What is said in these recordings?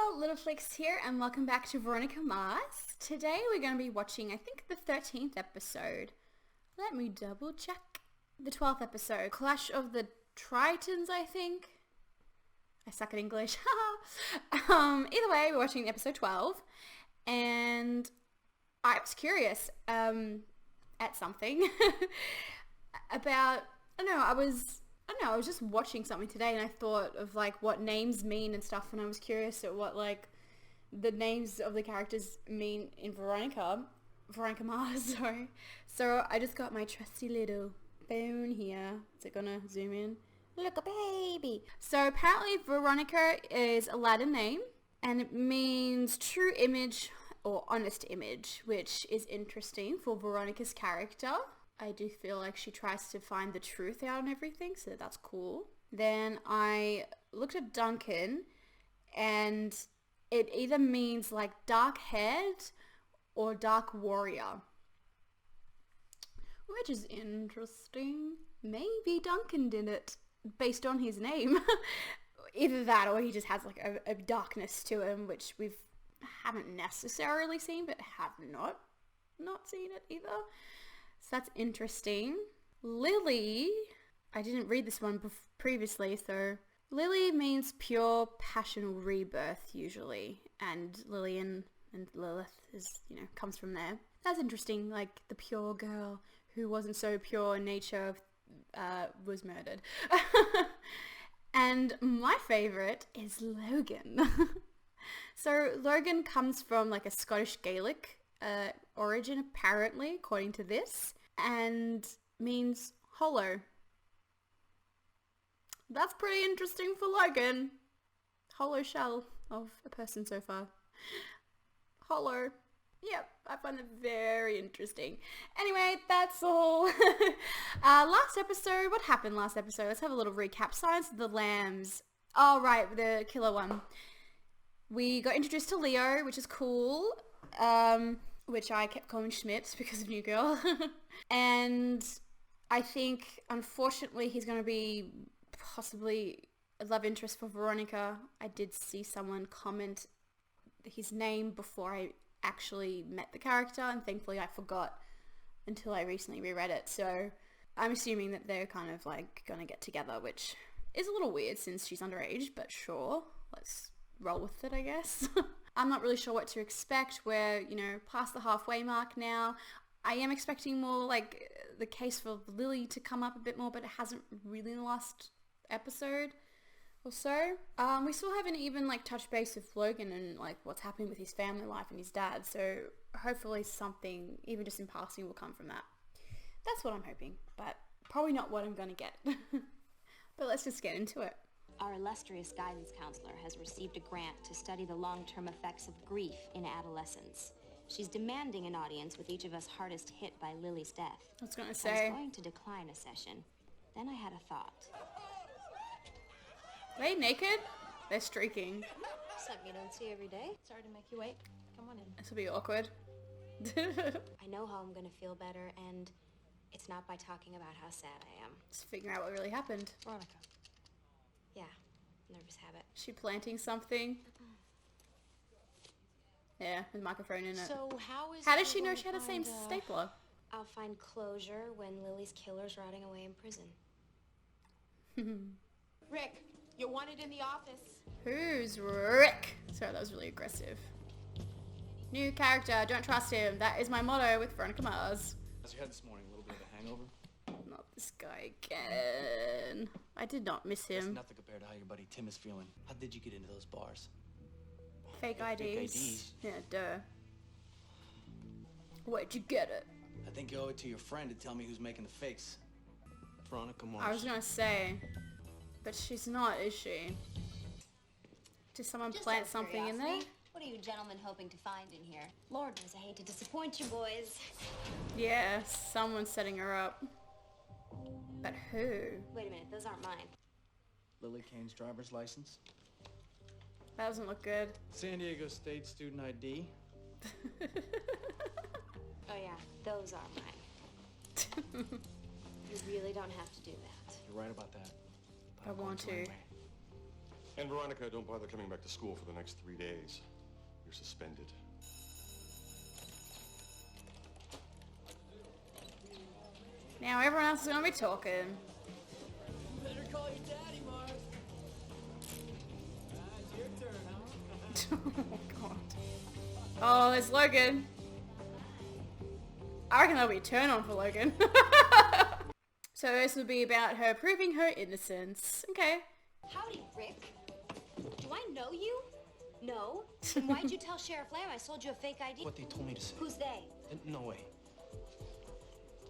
y'all, Little Flix here and welcome back to Veronica Mars. Today we're going to be watching, I think, the 13th episode. Let me double check. The 12th episode, Clash of the Tritons, I think. I suck at English. Either way, we're watching episode 12 and I was curious at something about, I was just watching something today and I thought of like what names mean and stuff, and I was curious at what like the names of the characters mean in Veronica Mars, sorry. So I just got my trusty little phone here. Is it gonna zoom in? Look, a baby. So apparently Veronica is a Latin name and it means true image or honest image, which is interesting for Veronica's character. I do feel like she tries to find the truth out and everything, so that's cool. Then I looked at Duncan and it either means like dark haired or dark warrior, which is interesting. Maybe Duncan did it based on his name. Either that or he just has like a darkness to him, which we haven't necessarily seen, but have not seen it either. So that's interesting. Lily, I didn't read this one previously, so Lily means pure passional rebirth usually, and Lillian and Lilith is, comes from there. That's interesting, like the pure girl who wasn't so pure in nature was murdered. And my favorite is Logan. So Logan comes from like a Scottish Gaelic origin apparently, according to this, and means hollow. That's pretty interesting for Logan. Hollow shell of a person so far. Hollow. Yep, I find it very interesting. Anyway, that's all. Last episode, what happened last episode? Let's have a little recap. Silence of the Lambs. Oh, right, the killer one. We got introduced to Leo, which is cool. Which I kept calling Schmidt because of New Girl. And I think, unfortunately, he's going to be possibly a love interest for Veronica. I did see someone comment his name before I actually met the character, and thankfully I forgot until I recently reread it. So I'm assuming that they're kind of like going to get together, which is a little weird since she's underage, but sure, let's roll with it, I guess. I'm not really sure what to expect. We're, past the halfway mark now. I am expecting more like the case for Lily to come up a bit more, but it hasn't really in the last episode or so. We still haven't even like touched base with Logan and like what's happening with his family life and his dad. So hopefully something, even just in passing, will come from that. That's what I'm hoping, but probably not what I'm going to get. But let's just get into it. Our illustrious guidance counselor has received a grant to study the long-term effects of grief in adolescence. She's demanding an audience with each of us hardest hit by Lily's death. I was going to say. I was going to decline a session. Then I had a thought. Are they naked? They're streaking. Something you don't see every day. Sorry to make you wait. Come on in. This will be awkward. I know how I'm going to feel better, and it's not by talking about how sad I am. Just figuring out what really happened. Veronica. Yeah, nervous habit. She planting something? Yeah, with a microphone in it. So how did she know she had the same stapler? I'll find closure when Lily's killer's rotting away in prison. Rick, you're wanted in the office. Who's Rick? Sorry, that was really aggressive. New character, don't trust him. That is my motto with Veronica Mars. How's your head this morning? A little bit of a hangover? Not this guy again. I did not miss him. It's nothing compared to how your buddy Tim is feeling. How did you get into those bars? Fake IDs. Fake IDs? Yeah, duh. Where'd you get it? I think you owe it to your friend to tell me who's making the fakes. Veronica Mars. I was gonna say, but she's not, is she? Did someone plant something in there? What are you gentlemen hoping to find in here? Lord knows I hate to disappoint you boys. Yeah, someone's setting her up. But who? Wait a minute, those aren't mine. Lily Kane's driver's license. That doesn't look good. San Diego State student ID. Oh yeah, those are mine. You really don't have to do that. You're right about that. But I I'm going want to. Anyway. And Veronica, don't bother coming back to school for the next 3 days. You're suspended. Now everyone else is gonna be talking. Better call your daddy, Mars. It's your turn, huh? Oh god. Oh, there's Logan. I reckon that'll be a turn on for Logan. So this will be about her proving her innocence. Okay. Howdy, Rick. Do I know you? No. Then why'd you tell Sheriff Lamb I sold you a fake ID? What they told me to say. Who's they? No way.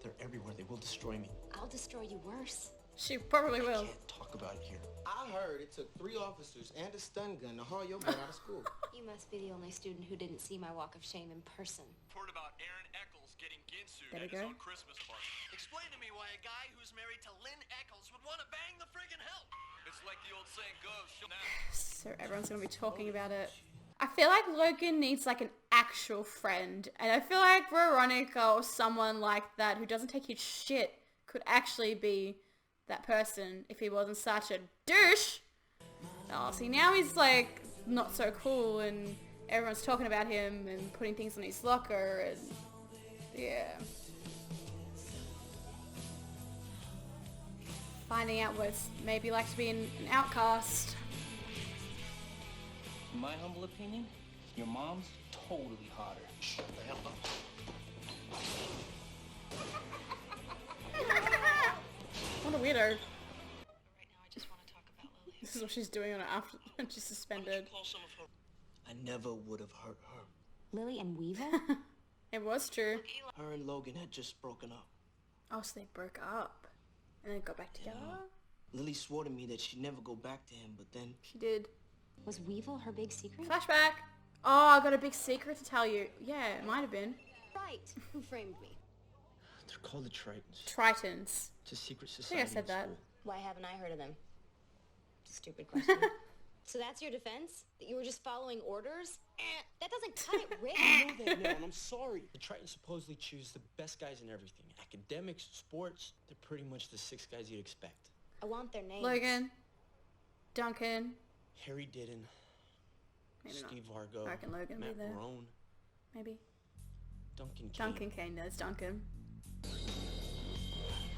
They're everywhere. They will destroy me. I'll destroy you worse. She probably I will. can't talk about it here. I heard it took 3 officers and a stun gun to haul your butt out of school. You must be the only student who didn't see my walk of shame in person. Report about Aaron Eccles getting ginsued There we at his go. own Christmas party. Explain to me why a guy who's married to Lynn Eccles would want to bang the friggin' help. It's like the old saying goes, So everyone's gonna be talking about it. I feel like Logan needs like an actual friend, and I feel like Veronica or someone like that who doesn't take his shit could actually be that person if he wasn't such a douche. Oh, see, now he's like not so cool, and everyone's talking about him and putting things in his locker, and yeah. Finding out what it's maybe like to be an outcast. In my humble opinion, your mom's totally hotter. Shut the hell up. What a weirdo. Right now, I just want to talk about Lily. This is what she's doing on her after when she's suspended. Call some of her. I never would have hurt her. Lily and Weevil? It was true. Her and Logan had just broken up. Oh, so they broke up and then got back together. Lily swore to me that she'd never go back to him, but then She did. Was Weevil her big secret? Flashback. Oh, I got a big secret to tell you. Yeah, it might have been. Right. Who framed me? they're called the Tritons. Tritons. It's a secret I think society. I said in that. school. Why haven't I heard of them? Stupid question. So that's your defense? That you were just following orders? That doesn't cut it, Rick. I know that now, and I'm sorry. The Tritons supposedly choose the best guys in everything. Academics, sports, they're pretty much the 6 guys you'd expect. I want their names. Logan. Duncan. Harry Didden, Maybe not. Steve Vargo, I reckon Logan will Matt be there. Barone, Maybe. Duncan Kane. Duncan Kane. There's Duncan.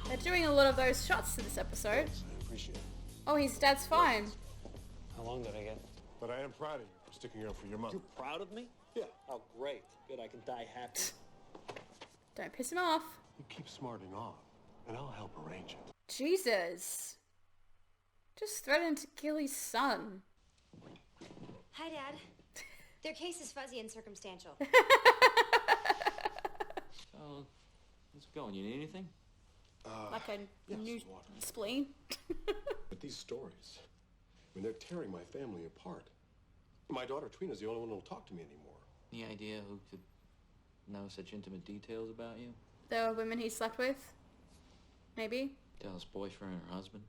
They're doing a lot of those shots to this episode. I appreciate it. Oh, his dad's fine. How long did I get? But I am proud of you for sticking up for your mom. You're proud of me? Yeah. Oh, great. Good, I can die happy. Don't piss him off. You keep smarting off, and I'll help arrange it. Jesus. Just threatened to kill his son. Hi, Dad. Their case is fuzzy and circumstantial. So, how's it going? You need anything? Like a yes, new water. spleen. But these stories, I mean, they're tearing my family apart. My daughter Trina's the only one who'll talk to me anymore. Any idea who could know such intimate details about you? The women he slept with. Maybe. Dallas' boyfriend or husband?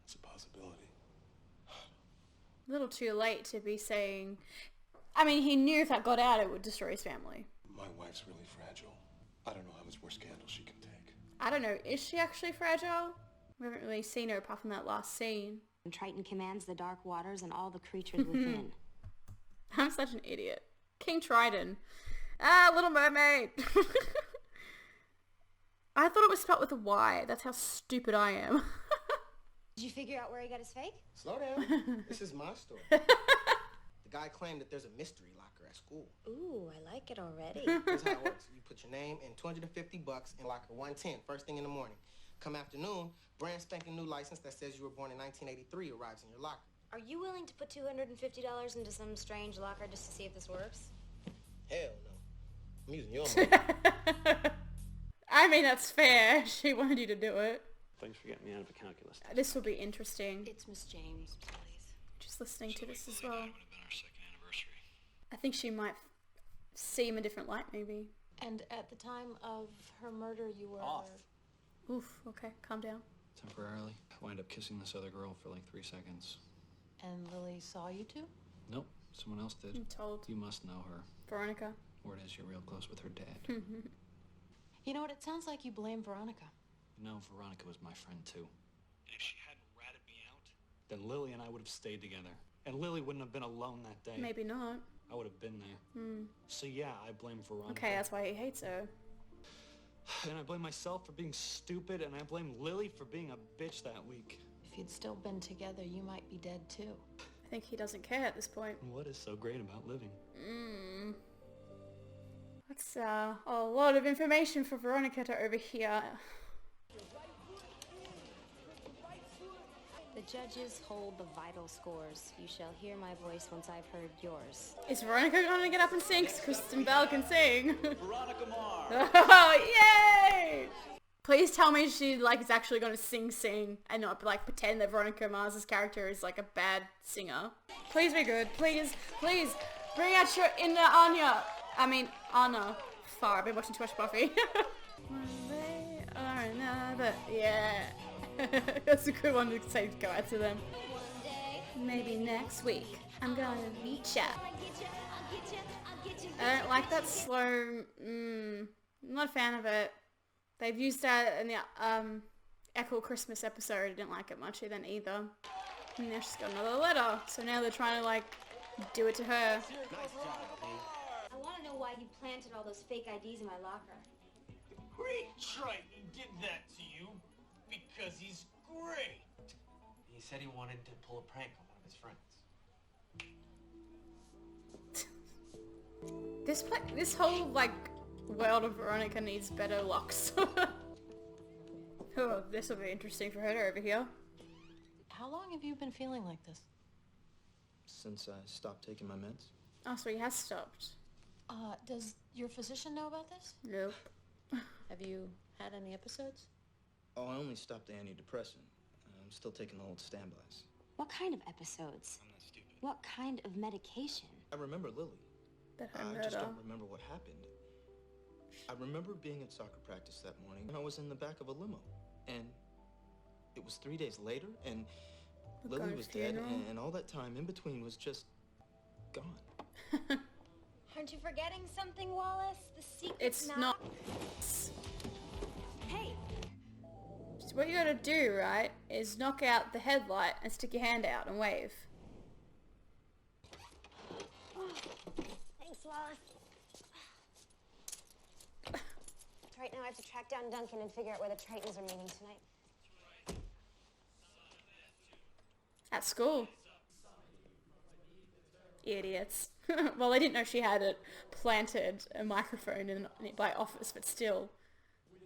It's a possibility. A little too late to be saying... I mean, he knew if that got out, it would destroy his family. My wife's really fragile. I don't know how much more scandal she can take. I don't know, is she actually fragile? We haven't really seen her apart from that last scene. And Triton commands the dark waters and all the creatures within. I'm such an idiot. King Triton. Ah, Little Mermaid. I thought it was spelled with a Y. That's how stupid I am. Did you figure out where he got his fake? Slow down. This is my story. The guy claimed that there's a mystery locker at school. Ooh, I like it already. Here's how it works. You put your name and $250 in locker 110 first thing in the morning. Come afternoon, brand spanking new license that says you were born in 1983 arrives in your locker. Are you willing to put $250 into some strange locker just to see if this works? Hell no. I'm using your money. I mean, that's fair. She wanted you to do it. Thanks for getting me out of a calculus. This will be interesting. It's Miss James, please. Just listening to this as well. Would have been our second anniversary. I think she might see him in a different light, maybe. And at the time of her murder, you were... Off. Oof, okay, calm down. Temporarily. I wind up kissing this other girl for like 3 seconds. And Lily saw you two? Nope, someone else did. I'm told. You must know her. Veronica. Word is you're real close with her dad. You know what? It sounds like you blame Veronica. No, Veronica was my friend too. And if she hadn't ratted me out, then Lily and I would have stayed together. And Lily wouldn't have been alone that day. Maybe not. I would have been there. So yeah, I blame Veronica. Okay, that's why he hates her. And I blame myself for being stupid, and I blame Lily for being a bitch that week. If you'd still been together, you might be dead too. I think he doesn't care at this point. What is so great about living? That's a lot of information for Veronica to overhear. The judges hold the vital scores. You shall hear my voice once I've heard yours. Is Veronica gonna get up and sing? 'Cause Kristen Bell can sing. Veronica Mars. Oh, yay! Please tell me she like is actually gonna sing and not like pretend that Veronica Mars' character is like a bad singer. Please be good. Please bring out your inner Anya. I mean Anna. Far. I've been watching too much Buffy. One day or another. Yeah. That's a good one to say to go out to them. Maybe next week I'm gonna reach out. I don't like that slow. I'm not a fan of it. They've used that in the Echo Christmas episode. I didn't like it much then either. And now she's got another letter. So now they're trying to like do it to her. Nice job, Lee. I want to know why you planted all those fake IDs in my locker. Great Triton did that to you because he's great. He said he wanted to pull a prank on one of his friends. This whole like world of Veronica needs better locks. Oh, this will be interesting for her to overhear. How long have you been feeling like this? Since I stopped taking my meds. Oh, so he has stopped. Does your physician know about this? Nope. Have you had any episodes? Oh, I only stopped the antidepressant. I'm still taking the old standbys. What kind of episodes? I'm not stupid. What kind of medication? I remember Lily. That I her just murder. don't remember what happened. I remember being at soccer practice that morning, and I was in the back of a limo. And it was 3 days later, and The Lily ghost was dead, funeral. and all that time in between was just gone. Aren't you forgetting something, Wallace? The secret's It's not. Hey! So what you gotta do, right, is knock out the headlight and stick your hand out and wave. Thanks, Wallace. Right now I have to track down Duncan and figure out where the Tritons are meeting tonight. At school. Idiots. Well, they didn't know she had it planted a microphone in by office, but still.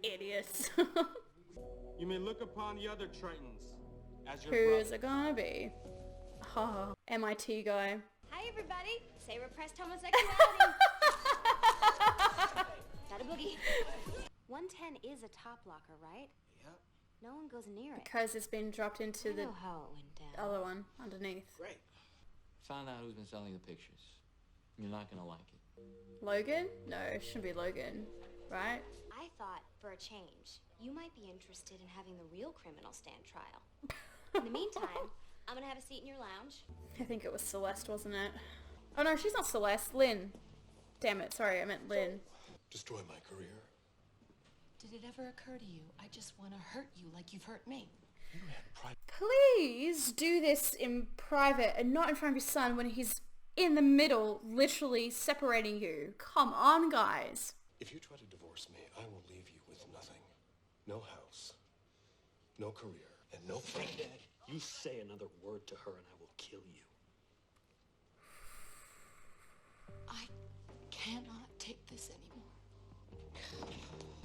Idiots. You may look upon the other Tritons as your Who brother. is it gonna be? Oh, MIT guy. Hi, everybody. Say repressed homosexuality. Got a boogie. 110 is a top locker, right? Yep. No one goes near it. Because it's been dropped into I the know how it went down. other one underneath. Great. Found out who's been selling the pictures. You're not gonna like it. Logan? No, it shouldn't be Logan, right? I thought, for a change, you might be interested in having the real criminal stand trial. In the meantime, I'm gonna have a seat in your lounge. I think it was Celeste, wasn't it? Oh no, she's not Celeste. Lynn. Damn it, sorry, I meant Lynn. Destroy my career. Did it ever occur to you, I just want to hurt you like you've hurt me? You had pride. Please do this in private and not in front of your son when he's in the middle, literally separating you. Come on, guys. If you try to divorce me, I will leave you with nothing. No house, no career, and no friend. Dad, you say another word to her and I will kill you. I cannot take this anymore.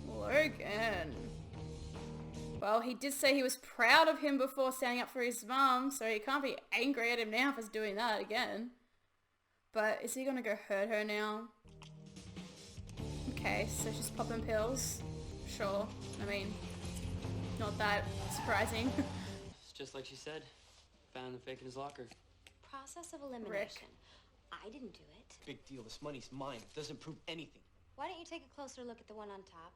Logan. Well, he did say he was proud of him before standing up for his mum, so he can't be angry at him now for doing that again. But is he gonna go hurt her now? Okay, so she's popping pills. Sure. I mean, not that surprising. It's just like she said. Found the fake in his locker. Process of elimination. I didn't do it. Big deal. This money's mine. It doesn't prove anything. Why don't you take a closer look at the one on top?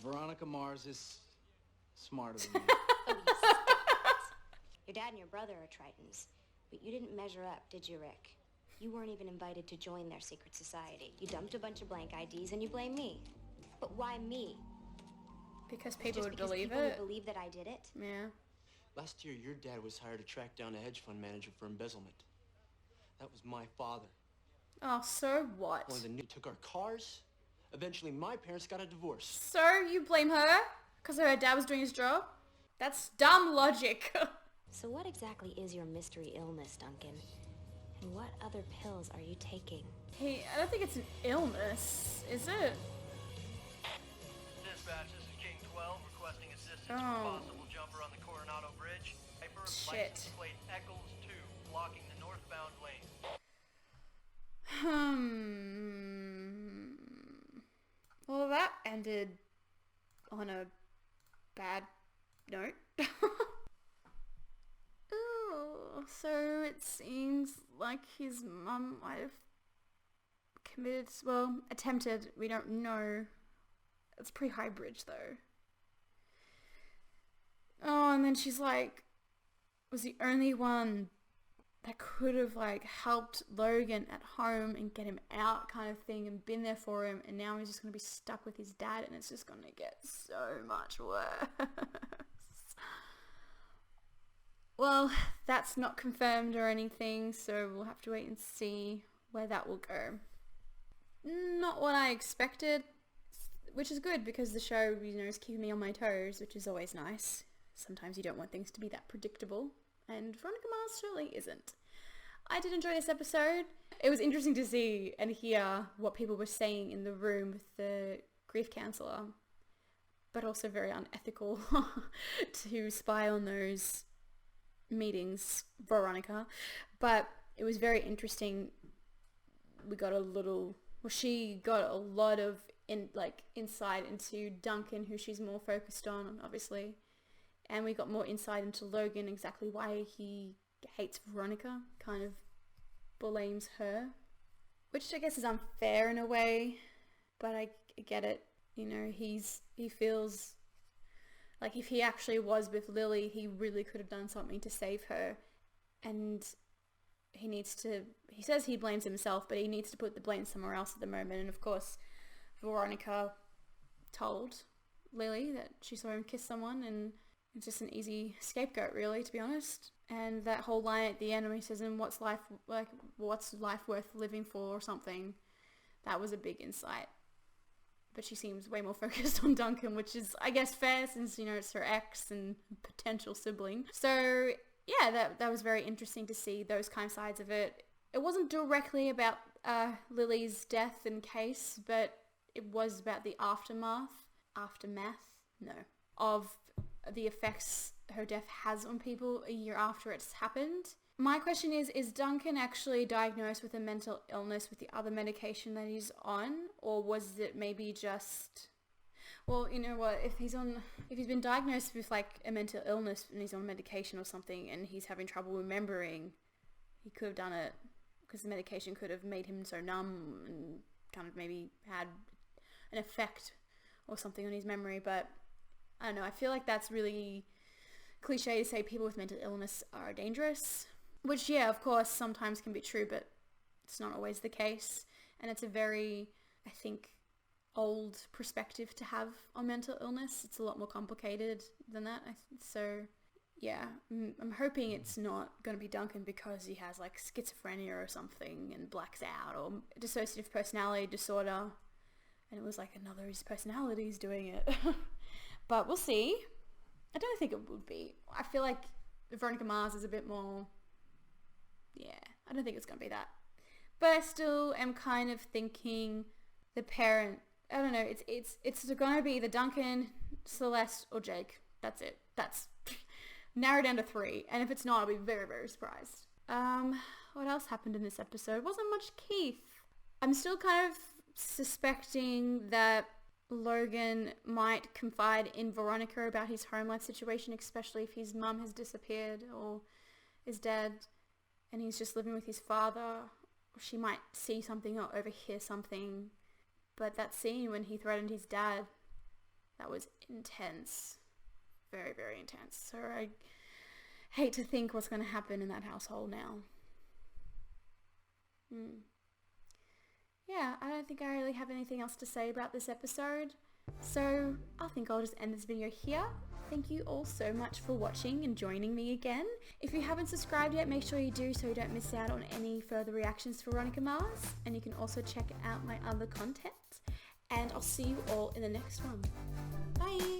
Veronica Mars is smarter than me. Your dad and your brother are Tritons, but you didn't measure up, did you, Rick? You weren't even invited to join their secret society. You dumped a bunch of blank IDs and you blame me. But why me? Because people Just would because believe people it. would believe that I did it? Yeah. Last year, your dad was hired to track down a hedge fund manager for embezzlement. That was my father. Oh, so what? One of the new took our cars. Eventually, my parents got a divorce. So you blame her because her dad was doing his job? That's dumb logic. So what exactly is your mystery illness, Duncan? And what other pills are you taking? Hey, I don't think it's an illness, is it? Dispatch, this is King 12 requesting assistance for Oh. possible jumper on the Coronado Bridge. Hyper Shit. license plate Eccles 2 blocking the northbound lane. Well, that ended on a bad note. Ooh, so it seems like his mum might have committed, well, attempted, we don't know. It's pretty high bridge though. Oh, and then she's like, was the only one that could have like helped Logan at home and get him out kind of thing and been there for him, and now he's just going to be stuck with his dad and it's just going to get so much worse. Well, that's not confirmed or anything, so we'll have to wait and see where that will go. Not what I expected, which is good because the show, you know, is keeping me on my toes, which is always nice. Sometimes you don't want things to be that predictable, and Veronica Mars surely isn't. I did enjoy this episode. It was interesting to see and hear what people were saying in the room with the grief counsellor, but also very unethical to spy on those meetings, Veronica. But it was very interesting. We got a little, well, she got a lot of insight into Duncan, who she's more focused on, obviously. And we got more insight into Logan, exactly why he hates Veronica, kind of blames her, which I guess is unfair in a way, but I get it. You know, he feels like if he actually was with Lily, he really could have done something to save her, and he says he blames himself, but he needs to put the blame somewhere else at the moment. And of course, Veronica told Lily that she saw him kiss someone, and it's just an easy scapegoat, really, to be honest. And that whole line at the end when he says, "And what's life worth living for?" or something, that was a big insight. But she seems way more focused on Duncan, which is, I guess, fair since, you know, it's her ex and potential sibling. So yeah, that was very interesting to see those kind of sides of it. It wasn't directly about Lily's death and case, but it was about the aftermath, of the effects her death has on people a year after it's happened. My question is Duncan actually diagnosed with a mental illness with the other medication that he's on, or was it maybe just, well, you know what, if he's been diagnosed with like a mental illness and he's on medication or something and he's having trouble remembering, he could have done it because the medication could have made him so numb and kind of maybe had an effect or something on his memory. But I don't know, I feel like that's really cliche to say people with mental illness are dangerous, which, yeah, of course, sometimes can be true, but it's not always the case. And it's a very, I think, old perspective to have on mental illness. It's a lot more complicated than that. So, yeah, I'm hoping it's not going to be Duncan because he has, like, schizophrenia or something and blacks out, or dissociative personality disorder, and it was, like, another of his personalities doing it. But we'll see. I don't think it would be. I feel like Veronica Mars is a bit more, yeah, I don't think it's going to be that. But I still am kind of thinking the parent, I don't know, it's going to be either Duncan, Celeste, or Jake. That's it. That's narrowed down to 3. And if it's not, I'll be very, very surprised. What else happened in this episode? Wasn't much Keith. I'm still kind of suspecting that Logan might confide in Veronica about his home life situation, especially if his mum has disappeared or is dead and he's just living with his father. She might see something or overhear something. But that scene when he threatened his dad, that was intense. Very, very intense. So I hate to think what's going to happen in that household now. Yeah, I don't think I really have anything else to say about this episode. So I think I'll just end this video here. Thank you all so much for watching and joining me again. If you haven't subscribed yet, make sure you do so you don't miss out on any further reactions to Veronica Mars. And you can also check out my other content. And I'll see you all in the next one. Bye!